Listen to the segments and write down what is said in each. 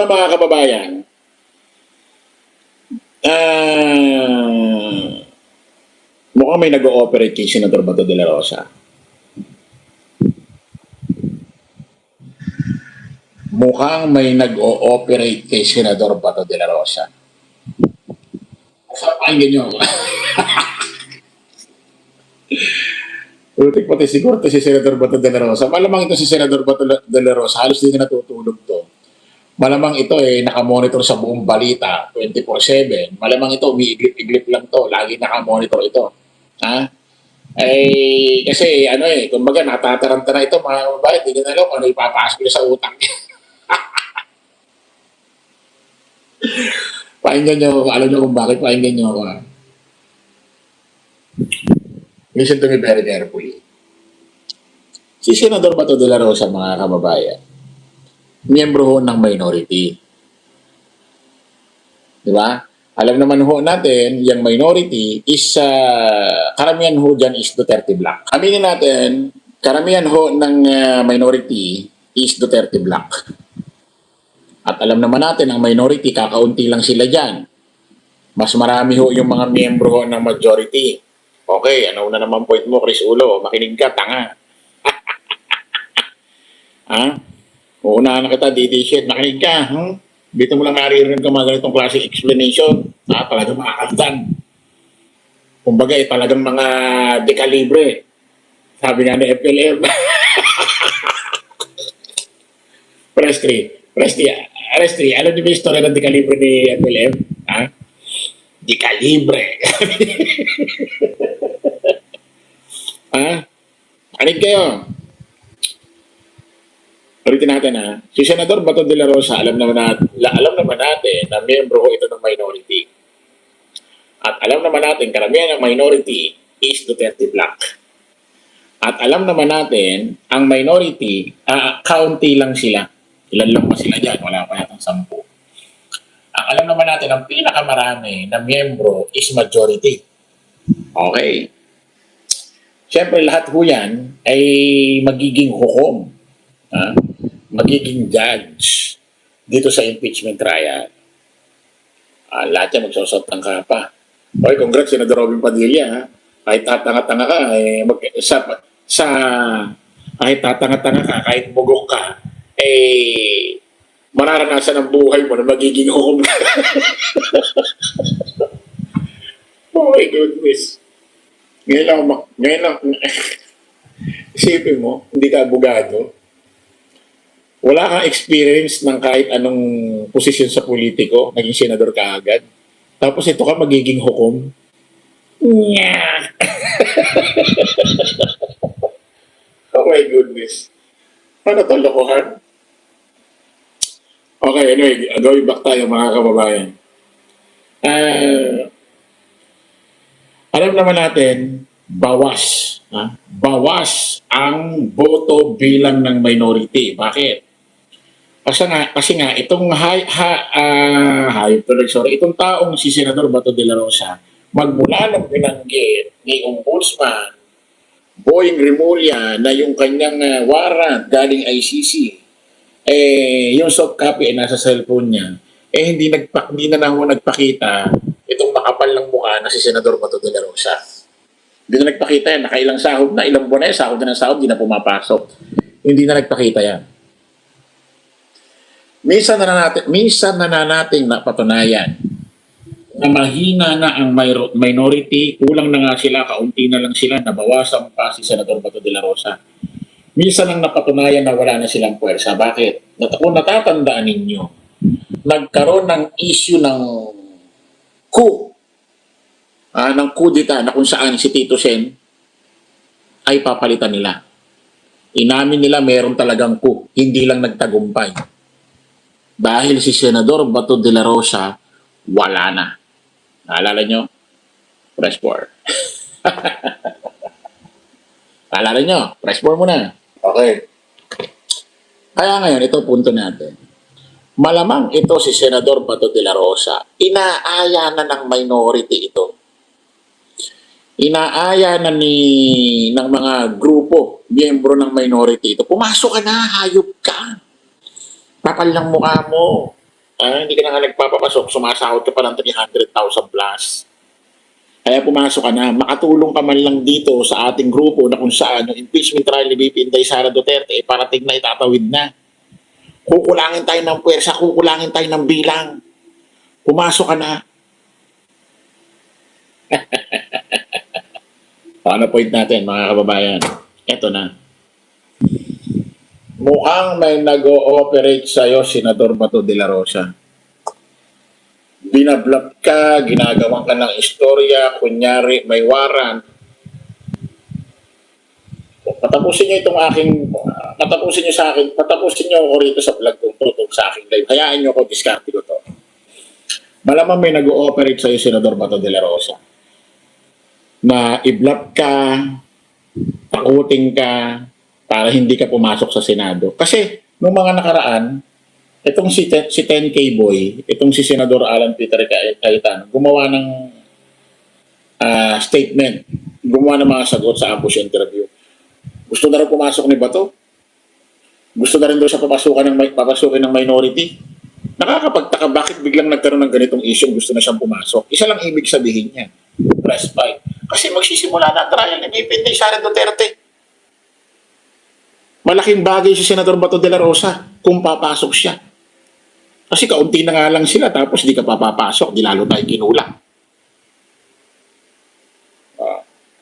Ito mga kababayan, mukhang may nag-ooperate kay Senador Bato de la Rosa. Mukhang may nag-ooperate kay Senador Bato de la Rosa. Sa pakinggan nyo ako. Utik pati siguro ito si Senador Bato de la Rosa. Malamang ito si Senador Bato de la Rosa. Halos din na natutulog to. Malamang ito nakamonitor sa buong balita 24/7. Malamang ito umiiglip-iglip lang to. Lagi nakamonitor ito. Ha? Kasi kumbaga natataranta na ito mga babae. Hindi na alam kung ano ipapasok niya sa utang. Pakinggan nyo, alam nyo kung bakit, pakinggan nyo ako. Listen to me very carefully. Si Senador Bato de la Rosa, mga kababayan, miyembro ho ng minority. Di ba? Alam naman ho natin, yung minority is, karamihan ho dyan is Duterte Black. Aminin natin, karamihan ho ng minority is Duterte Black. At alam naman natin, ang minority, kakaunti lang sila dyan. Mas marami ho yung mga miyembro ho ng majority. Okay, ano na naman point mo, Chris Ulo? Makinig ka, tanga. Ha? Uunahan na kita, DD shit. Makinig ka. Dito mo lang naririnig ka mga ganitong klaseng explanation. Talagang makakalitan. Kumbaga, talagang mga dekalibre. Sabi nga na FLM. Prestri, alam niyo ba yung story ng dekalibre ni FLM? Ha? Dekalibre. Ha? Anig kayo. Ulitin natin ha. Si Senador Bato de la Rosa, alam naman natin na miyembro ito ng minority. At alam naman natin, karamihan ng minority is Duterte Black. At alam naman natin, ang minority, kaunti lang sila. Ilan lang pa sila dyan, wala pa yatang 10. Ang alam naman natin, ang pinakamarami na miyembro is majority. Okay. Siyempre, lahat ho yan ay magiging hukom. Magiging judge dito sa impeachment trial. Lahat yan magsusot ng kapa. Okay, congrats, Senador Robin Padilla. Ha? Kahit tatanga-tanga ka, kahit tatanga-tanga ka, kahit bugok ka, mararanasan ang buhay mo na magiging hukom ka. Oh my goodness. Ngayon lang, isipin mo, hindi ka abogado, wala kang experience ng kahit anong posisyon sa politiko, naging senador ka agad, tapos ito ka magiging hukom. Nya. Oh my goodness. Ano to, lokohan? Okay, anyway, going back tayo mga kababayan. Alam naman natin, bawas ang boto bilang ng minority. Bakit? Kasi nga itong itong taong si Senador Bato de la Rosa, magmula nang binanggit ni Ombudsman Boying Remulla na yung kanyang warrant galing ICC, yung soft copy ay nasa cellphone niya, hindi na nagpakita itong makapal ng mukha na si Senador Bato de la Rosa. Hindi na nagpakita yan. Nakailang sahod na, ilang buwan na yan, sahod di na pumapasok. Hindi na nagpakita yan. Minsan na nating napatunayan na mahina na ang minority, kulang na nga sila, kaunti na lang sila, nabawasan pa si Senador Bato de la Rosa. Minsan ang napatunayan na wala na silang puwersa. Bakit? Kung natatandaan ninyo, nagkaroon ng issue ng coup d'etat na kung saan si Tito Sen ay papalitan nila. Inamin nila meron talagang coup, hindi lang nagtagumpay. Dahil si Senador Bato de la Rosa, wala na. Naalala nyo? Press 4. Naalala nyo? Press 4 muna. Okay. Kaya ngayon, ito punto natin. Malamang ito si Senador Bato de la Rosa, inaaya na ng minority ito. Inaaya na ng mga grupo, miyembro ng minority ito. Pumasok ka na, hayop ka. Kapal ng mukha mo. hindi ka na nga nagpapapasok, sumasahod ka pa ng 300,000 plus. Kaya pumasok ka na, makatulong ka man lang dito sa ating grupo na kung saan yung impeachment trial ni VP Inday Sara Duterte, parating na itatawid na. Kukulangin tayo ng puwersa, kukulangin tayo ng bilang. Pumasok ka na. Paano point natin, mga kababayan? Eto na. Mukhang may nag-ooperate sa'yo, Senador Bato de la Rosa. Binablog ka, ginagawan ka ng istorya, kunyari may warrant. Patapusin niyo itong aking, patapusin niyo sa akin, patapusin niyo ako rito sa vlog kong tutong sa aking live. Hayaan niyo ako, diskarte ko to. Malamang may nag-ooperate sa'yo, Senador Bato de la Rosa, na i-block ka, takutin ka, para hindi ka pumasok sa Senado. Kasi, nung mga nakaraan, itong si 10K boy, itong si Senador Alan Peter Cayetano, gumawa ng statement, gumawa ng mga sagot sa ambush interview. Gusto na rin pumasok ni Bato. Gusto na rin doon siya papasukin ng minority. Nakakapagtaka, bakit biglang nagkaroon ng ganitong issue, gusto na siyang pumasok. Isa lang ibig sabihin niya, press fight. Kasi magsisimula na ang trial ni VP Inday Sara Duterte. Malaking bagay si Senador Bato de la Rosa kung papasok siya. Kasi kaunti na nga lang sila, tapos di ka papapasok, di lalo tayo ginulang.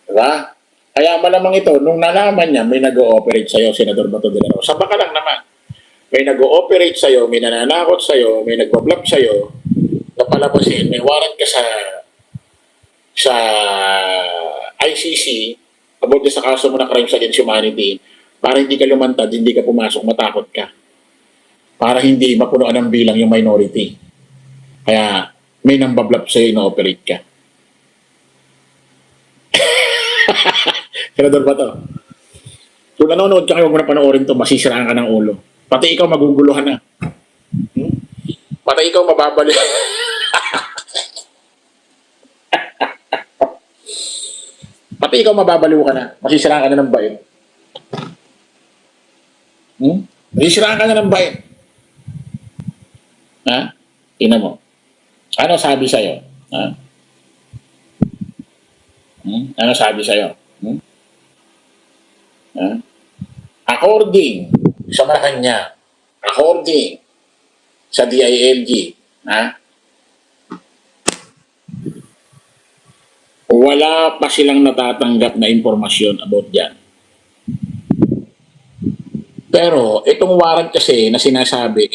Diba? Kaya malamang ito, nung nalaman niya, may nag-ooperate sa'yo, Senador Bato de la Rosa. Baka lang naman. May nag-ooperate sa'yo, may nananakot sa'yo, may nagbablog sa'yo, na palabasin, may warrant ka sa ICC about sa kaso mo na crimes against humanity, para hindi ka lumantad, hindi ka pumasok, matakot ka. Para hindi mapunuan ng bilang yung minority. Kaya may nambablap sa'yo, ina-operate ka. Senador Bato, kung nanonood ka kayo, huwag mo na panoorin to, masisiraan ka ng ulo. Pati ikaw maguguluhan na. Pati ikaw mababali. Pati ikaw mababaliw ka na, masisiraan ka na ng bayan. Masisiraan ka na ng bayan. Ha? Tingnan mo. Ano sabi sa'yo? Ha? Ano sabi sa'yo? Ha? According sa Malacanang, according sa DILG, ha? Wala pa silang natatanggap na impormasyon about yan. Pero itong warrant kasi na sinasabi,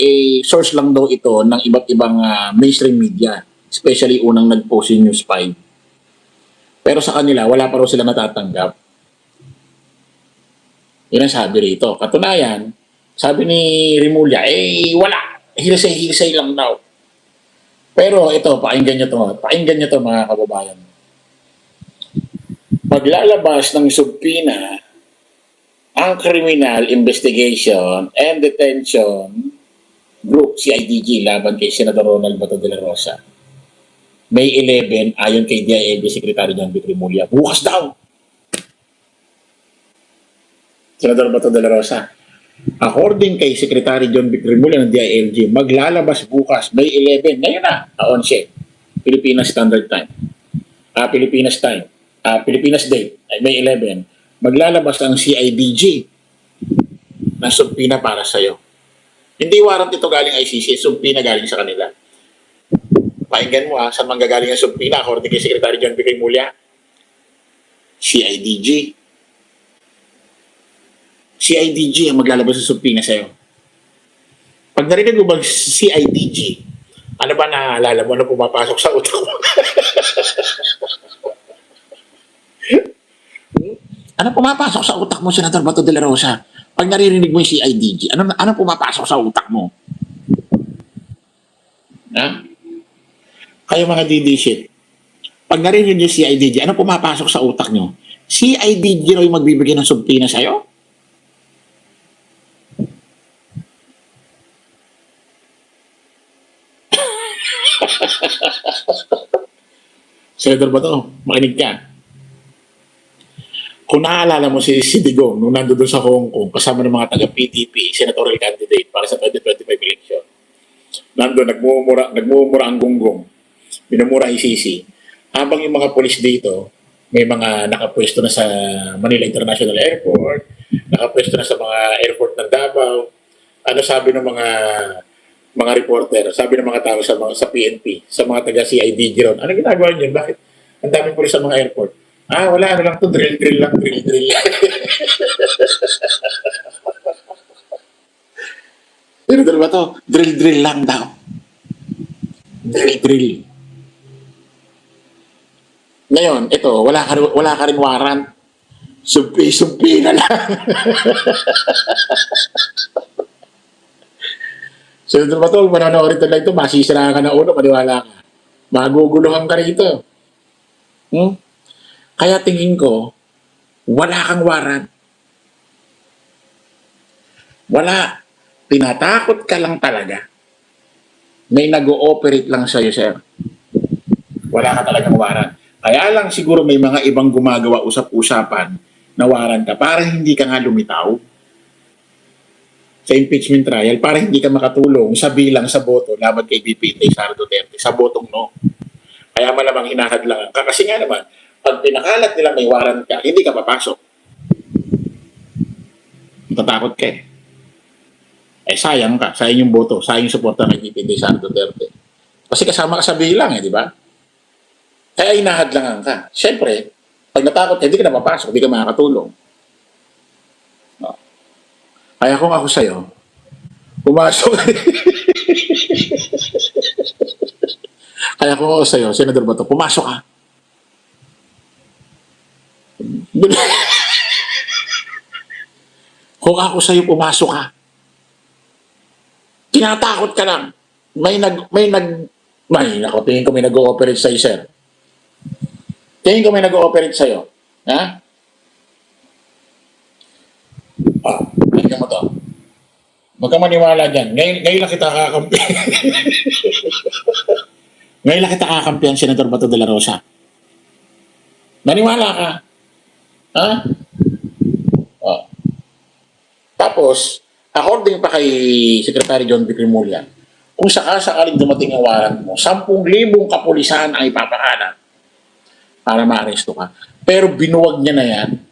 source lang daw ito ng iba't ibang mainstream media, especially unang nag-post yung News 5. Pero sa kanila, wala pa raw sila natatanggap. Yun ang sabi rito. Katunayan, sabi ni Rimulya, wala. Hilsay-hilsay lang daw. Pero ito, pakinggan nyo to. Pakinggan nyo to, mga kababayan. Maglalabas ng subpoena ang Criminal Investigation and Detention Group, CIDG, laban kay Senador Ronald Bato de la Rosa. May 11, ayon kay DILG Secretary John B. Rimulya. Bukas daw! Senador Bato de la Rosa. According kay Secretary John B. Rimulya ng DILG, maglalabas bukas, May 11, ngayon na, 11, Pilipinas Standard Time. Pilipinas Time. Pilipinas Date, ay May 11, maglalabas ang CIDG ng subpoena para sa'yo. Hindi warrant ito galing ICC, subpoena galing sa kanila. Pakinggan mo saan manggagaling ang subpoena according kay Secretary John B. Rimulya? CIDG. CIDG ang maglalabas ng subpoena sa'yo. Pag narinig mo bang CIDG, ano ba naalala mo na pumapasok sa utak mo? Ano pumapasok sa utak mo, Senator Bato de la Rosa? Pag naririnig mo yung CIDG, ano pumapasok sa utak mo? Ha? Kayo mga DD-shit. Pag narinig yung CIDG, ano pumapasok sa utak nyo? CIDG raw yung magbibigay ng subpoena sa'yo? Senator Bato, makinig ka. Kung naaalala mo si Digong nung nandoon sa Hong Kong kasama ng mga taga-PDP, senatorial candidate para sa 2025 election, Nandun, nagmumura ang gunggong. Minumura ang ICC. Habang yung mga polis dito, may mga nakapwesto na sa Manila International Airport, nakapwesto na sa mga airport ng Davao. Ano sabi ng mga reporter, sabi ng mga tao sa PNP, sa mga taga CIDG ron, ano ginagawa niyo? Bakit ang daming pulis sa mga airport? Ah, wala, ano lang to, drill lang, drill. Ano ba to? Drill lang daw. Drill. Ngayon, ito, wala ka rin warrant. Sumpi na lang. So, ito ba to? Manonood ito lang ito, masisira ka na ulo, maniwala ka. Maguguluhan ka rito. Kaya tingin ko, wala kang warrant. Wala. Tinatakot ka lang talaga. May nag-ooperate lang sa'yo, sir. Wala ka talagang warrant. Kaya lang siguro may mga ibang gumagawa usap-usapan na warrant ka para hindi ka nga lumitaw sa impeachment trial, para hindi ka makatulong sa bilang sa boto laban kay VP Sara Duterte sa botong no. Kaya malamang hinahadlangan ka. Kasi nga naman, pag pinakalat nila may warrant ka, hindi ka papasok. Matatakot ka eh. Sayang ka. Sayang yung boto. Sayang yung suporta ng VP Sara Duterte. Kasi kasama ka sa bilang di ba? Kaya hinahadlangan ka. Siyempre, pag natakot ka, hindi ka na papasok, hindi ka makakatulong. No. Kaya kung ako sa'yo, pumasok. Kaya kung ako sa'yo, Senador Bato, pumasok ka. Kung ako sa'yo, pumasok ka. Tinatakot ka lang. Nako, tingin ko may nag-ooperate sa'yo, sir. Tingin ko may nag-ooperate sa'yo. Ha? Tingnan mo to. Huwag ka maniwala dyan. Ngayon lang kita kakampi. Ngayon lang kita kakampihan, Senador Bato de la Rosa. Maniwala ka. Ha? Tapos, according pa kay Secretary John V. Cremullian, kung sakasakaling dumating ang warrant mo, 10,000 kapulisan ang ipapakalat para ma-aresto ka. Pero binuwag niya na yan.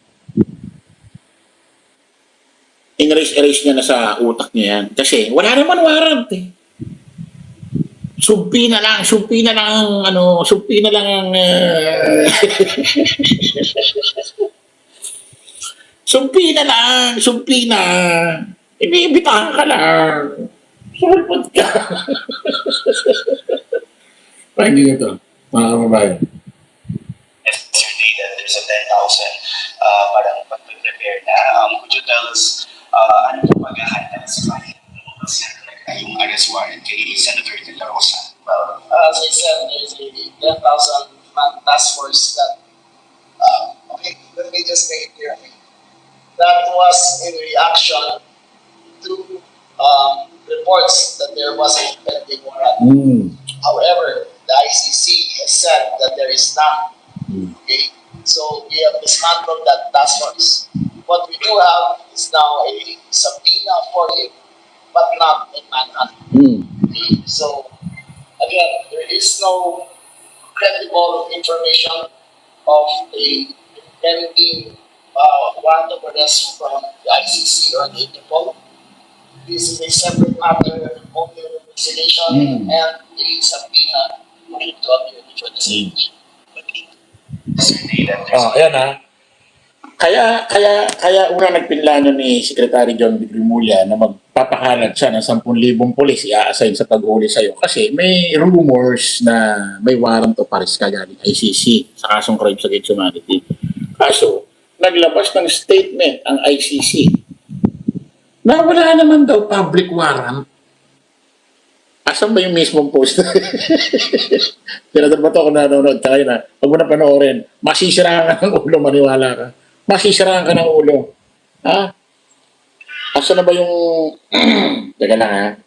In-erase niya na sa utak niya yan. Kasi wala naman warrant eh. Sumpi na lang ang sumpi na. Iniibitahan ka lang. Sulpot ka. Pakinggan ito, mga kababayan. Yesterday that there's a 10,000 parang pag-prepare na. Could you tell us ano po maghahanda sa yung arrest warrant kay Senator De La Rosa? Well, as I said, there's a 10,000 man task force that, okay, let me just make it clear. That was in reaction to reports that there was a pending warrant. However, the ICC has said that there is none. Okay, so we have dismantled that task force. What we do have is now a subpoena for him, but not a manhunt. Okay, so again, there is no credible information of a pending warrant of arrest from the ICC or the Interpol. This is a separate matter, only investigation and the subpoena need to appear before the stage. Ayan ha. Kaya una nagpinlano ni Secretary John V. Cremullian na magpapakalat siya ng 10,000 pulis i-assign sa paghuli sa'yo. Kasi may rumors na may warrant of arrest ka galing ICC sa kasong crimes against humanity. Kaso, naglabas ng statement ang ICC na wala naman daw public warrant. Asan ba yung mismong post? Senador Bato, kung nanonood ka kayo na, huwag mo na panoorin, masisiraan ka ng ulo, maniwala ka. Masisiraan ka ng ulo. Ha? Asan na ba yung... Teka lang ha.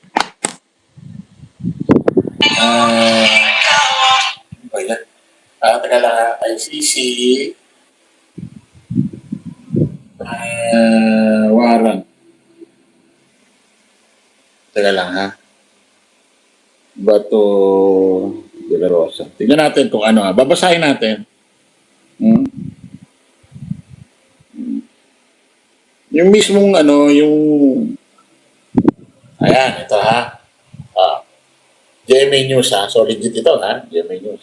Teka lang ha. ICC. Warrant. Teka lang ha. Bato de la Rosa. Tingnan natin kung ano. Babasahin natin. Hmm? Yung mismong ano, yung... Ayan, ito ha. GMA News ha. So legit ito ha. GMA News.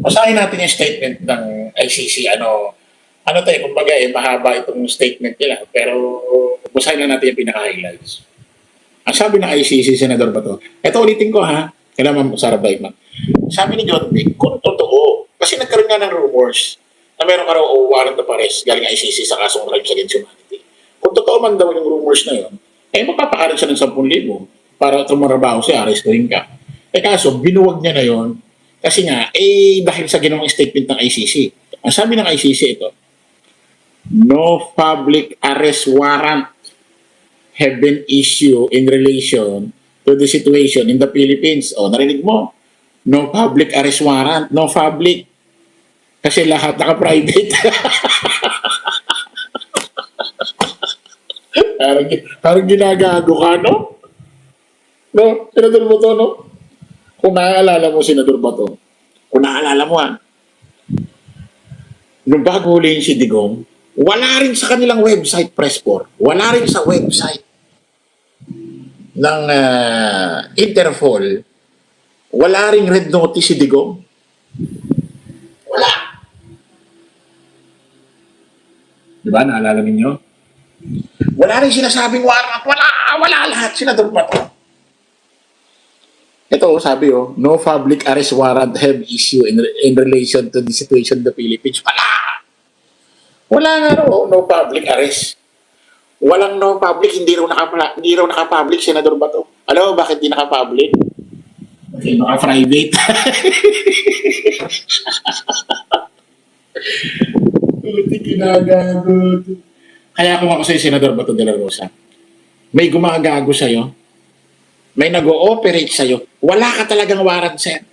Basahin natin yung statement ng ICC. Ano tayo, kumbaga mahaba itong statement nila. Pero basahin lang natin yung pinaka-highlights. Ang sabi ng ICC, Senador Bato, ito ulitin ko ha. Kailangan Sarah Baikman. Sabi ni John Vic, kung totoo, kasi nagkaroon nga ng rumors na meron ka raw warrant of arrest galing ICC sa kasong crimes against humanity. Kung totoo man daw yung rumors na yun, magpapakarin siya ng 10,000 para tumarabaho siya, arestuhin ka. Kaso, binuwag niya na yun kasi nga, dahil sa ginawang statement ng ICC. Ang sabi ng ICC ito, no public arrest warrant have been issued in relation to the situation in the Philippines. O, narinig mo? No public arrest warrant. No public. Kasi lahat naka-private. parang ginagago ka, no? No? Senador Bato, no? Kung naaalala mo, Senador Bato, kung naaalala mo, nung bago huliin si Digong, wala rin sa kanilang website, Press4, wala rin sa website ng Interpol, wala ring red notice si Digong. Wala. Di ba? Naalala ninyo? Wala rin sinasabing warrant. Wala lahat. Senador Bato. Ito, sabi no public arrest warrant have issue in relation to the situation in the Philippines. Wala nga no public arrest. Walang no public, hindi raw naka-public, Senador Bato. Alam mo bakit hindi naka-public? Kasi naka-private. Buti ginagago. Kaya kung ako sa'yo, Senador Bato de la Rosa, may gumagago sa'yo, may nag-ooperate sa'yo, wala ka talagang warrant, sir.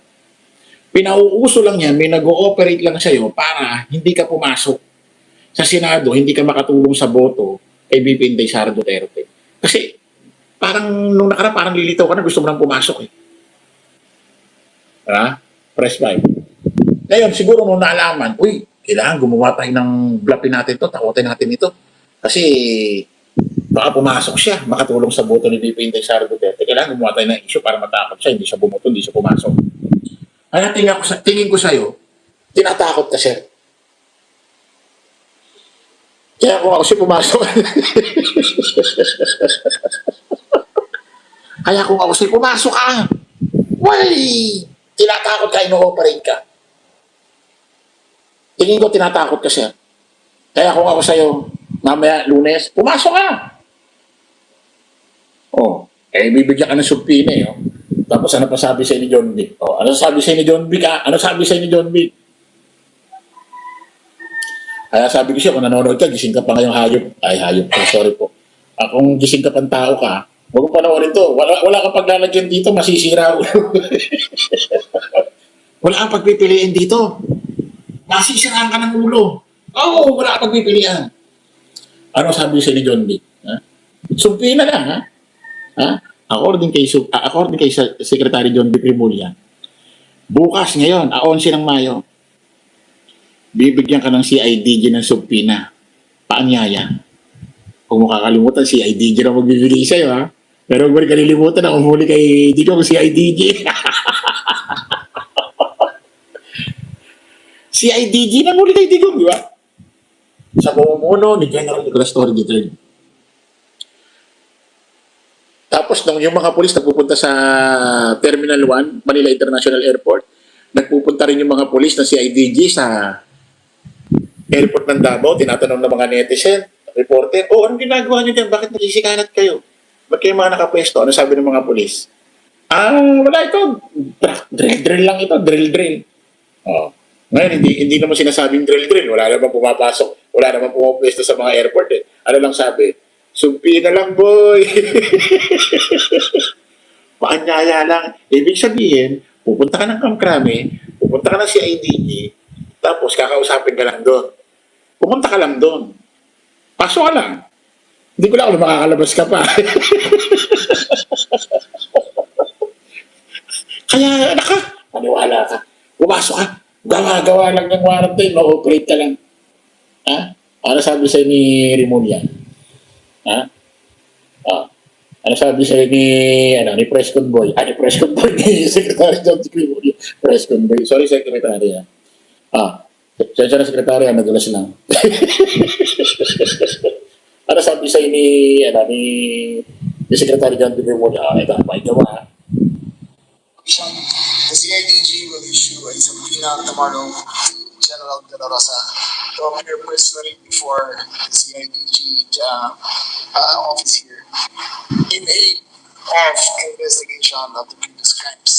Pinauuso lang yan, may nag-ooperate lang sa'yo para hindi ka pumasok sa Senado, hindi ka makatulong sa boto kay BP Inday Sara Duterte. Kasi parang nung nakaraan, parang lilitaw ka na, gusto mo nang pumasok eh. Press 5. Ngayon, siguro nung naalaman, kailangan gumawa tayo ng blapin natin to, takotin natin ito. Kasi baka pumasok siya, makatulong sa boto ni BP Inday Sara Duterte. Kailangan gumawa tayo ng issue para matakot siya, hindi siya bumoto, hindi siya pumasok. Kaya tingin ko sa'yo, tinatakot ka, sir. Kaya kung ako siya pumasok, kaya kung ako siya pumasok ka, tinatakot ka, ino-operate ka. Tingin ko tinatakot ka, sir. Kaya kung ako sa'yo, mamaya Lunes, pumasok ka. Bibigyan ka ng subpoena eh. Tapos ano pa sabi sa'yo ni John Vic? Ano sabi sa'yo ni John Vic? Ano sabi sa'yo ni John Vic? Kaya sabi ko siya, kung nanonood ka, gising ka pa ngayong hayop. Hayop. Sorry po. Kung gising ka pang tao ka, huwag mo panoorin to. Wala kang paglalagyan dito, masisira ulo. Wala kang pagpipiliin dito. Masisiraan ka ng ulo. Wala kang pagpipilian. Ano sabi sa'yo ni John Vic? Subpoena lang, ha? According kay Secretary John Vic Rimulya, bukas ngayon, 11 ng Mayo, bibigyan ka ng CIDG ng subpoena. Paanyaya. Kung mo kakalimutan, CIDG na magbibigay sa'yo, ha? Pero huwag mo kalilimutan na umuli kay Digong CIDG. CIDG na muli kay Digong, di ba? Sa pamumuno ni General Nicolas Torre III. Tapos nung yung mga pulis nagpupunta sa Terminal 1, Manila International Airport, nagpupunta rin yung mga pulis na CIDG sa airport ng Davao, tinatanong ng mga netizen, reporter, anong ginagawa niyo dyan? Bakit nagsisikanat kayo? Ba't kayo mga nakapwesto? Ano sabi ng mga pulis? Wala ito. Drill lang ito. Drill. Ngayon, hindi naman sinasabing drill. Wala naman pumapasok. Wala naman pumapwesto sa mga airport eh. Ano lang sabi? Subpoena lang, boy. Paanyaya lang. Ibig sabihin, pupunta ka ng Kamkrame, pupunta ka ng CIDG, tapos kakausapin ka lang doon. Pumunta ka lang doon. Pasok ka lang. Hindi ko lang kung makakalabas ka pa. Kaya, maniwala ka. Pumasok ka. Gawa lang ng warranty, ma-operate ka lang. Ha? Ano sabi sa'yo ni Rimulya? Ha? Ah. Ano sabi sa'yo ni Press Convoy? Ni Press Convoy, ni Secretary John Rimulya. Press Convoy. Sorry, Secretary. Siya na Secretary, nagulas lang. Ano sabi sa'yo ni Secretary John Rimulya? Ito, may gawa. The CIDG will issue a subpoena tomorrow to General De La Rosa to appear personally before the CIDG office here in aid of investigation of the previous crimes.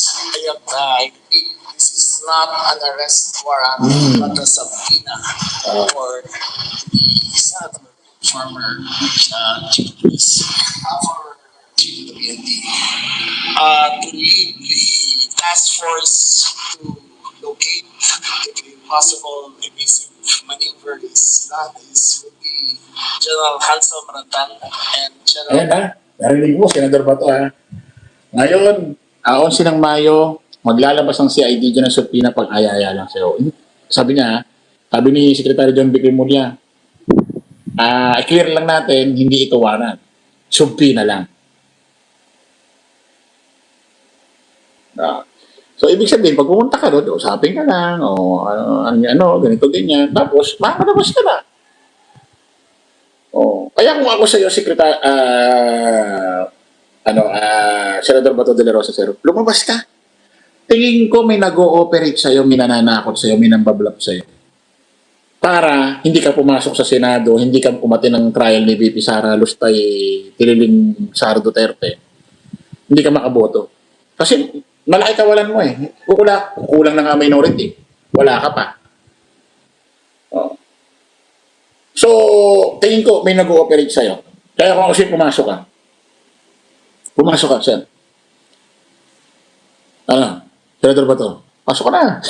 I repeat, this is not an arrest warrant, but a subpoena for the senator, former chief of police, former chief of the PNP, to lead the task force to locate the possible evasive maneuvers. That is would be General Hansel Maratan and General. Ayan ha, narinig mo, Senador Bato ha. Ngayon, 11 ng Mayo, maglalabas ang CIDG ng subpoena pag ayaya lang sa'yo. Sabi niya, sabi ni Secretary John Vic Rimulya, clear lang natin, hindi ito warrant. Subpoena lang. So, ibig sabihin, pag pumunta ka doon, usapin ka lang, ganito, ganyan. Tapos, makalabas ka na. Kaya kung ako sa'yo, Secretary, Senador Bato de la Rosa, sir, lumabas ka. Tingin ko may nag-ooperate sa'yo, may nananakot sa'yo, may nambablap sa'yo. Para hindi ka pumasok sa Senado, hindi ka umati ng trial ni VP Sara Lustay, Tililing Sara Duterte, hindi ka makaboto. Kasi malaki kawalan mo eh. Kukulang na nga minority. Wala ka pa. So, tingin ko may nag-ooperate sa'yo. Kaya kung kasi pumasok ka. Pumasok ka, sir. Senador Bato, pasok ka na.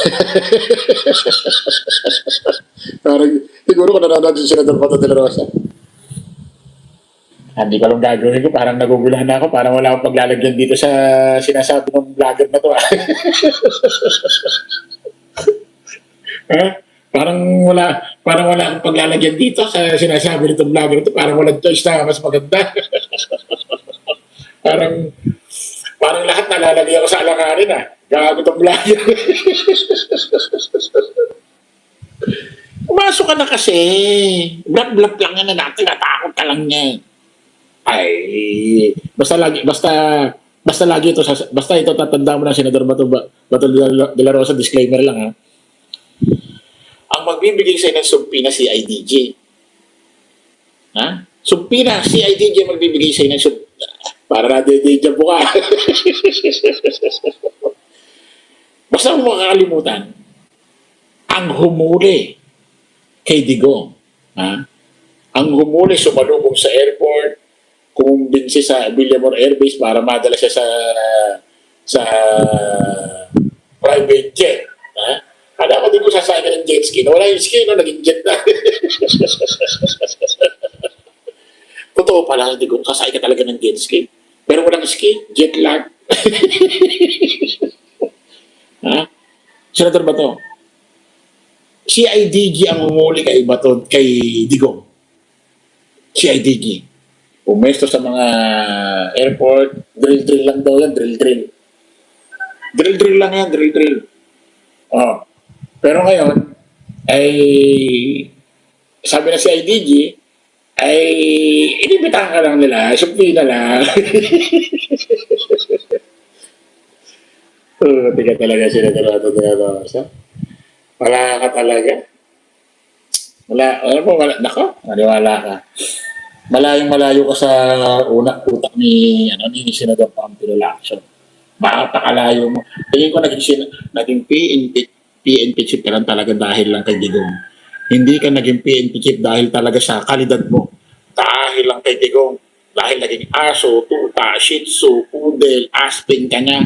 Parang, siguro kung nanonood si Senador Bato de la Rosa. Hindi ko alam gagawin ko. Parang nagugulahan na ako. Parang wala akong paglalagyan dito sa sinasabi ng vlogger na to. Parang wala akong paglalagyan dito sa sinasabi nitong vlogger na to. Parang walang choice na mas maganda. parang lahat nalalagay ako sa alanganin Gago itong vlogger. Pumasok ka na kasi. Blab-blab lang yan na natin. Natakot ka lang yan. Basta ito tatanda mo na Senador Bato de la Rosa, disclaimer lang ang magbibigay sa ng subpoena CIDG. Subpoena CIDG magbibigay sa ng subpoena. Para na-deja po ka. Basta mo makakalimutan ang humuli kay Digong. Ang humuli sumalubong sa airport, kumbinsi sa Villamor Air Base para madala siya sa private jet. Kala ko din ko sasakay ka ng jet ski. Wala yung ski, naging jet na. Totoo pala, hindi ko sasakay ka talaga ng jet ski. Pero walang ski, jet lag. Senador Bato, CIDG ang umuli kay Bato, kay Digong. CIDG. Pumesto sa mga airport, drill lang daw yan, drill. Drill lang yan, drill. Pero ngayon, ay sabi na si IDG, ay inibitahan ka lang nila, subpoena lang. Hindi ka talaga sila talaga. Wala ka talaga. Nako, maniwala ka. Malayong-malayo ka sa utak ni Senador Pampilo Lacson. Pakalayo mo. Tingin ko naging PNP chief ka lang talaga dahil lang kay Digong. Hindi ka naging PNP chief dahil talaga sa kalidad mo. Dahil lang kay Digong. Dahil naging aso, tuta, shih tzu, poodle, aspin ka niya.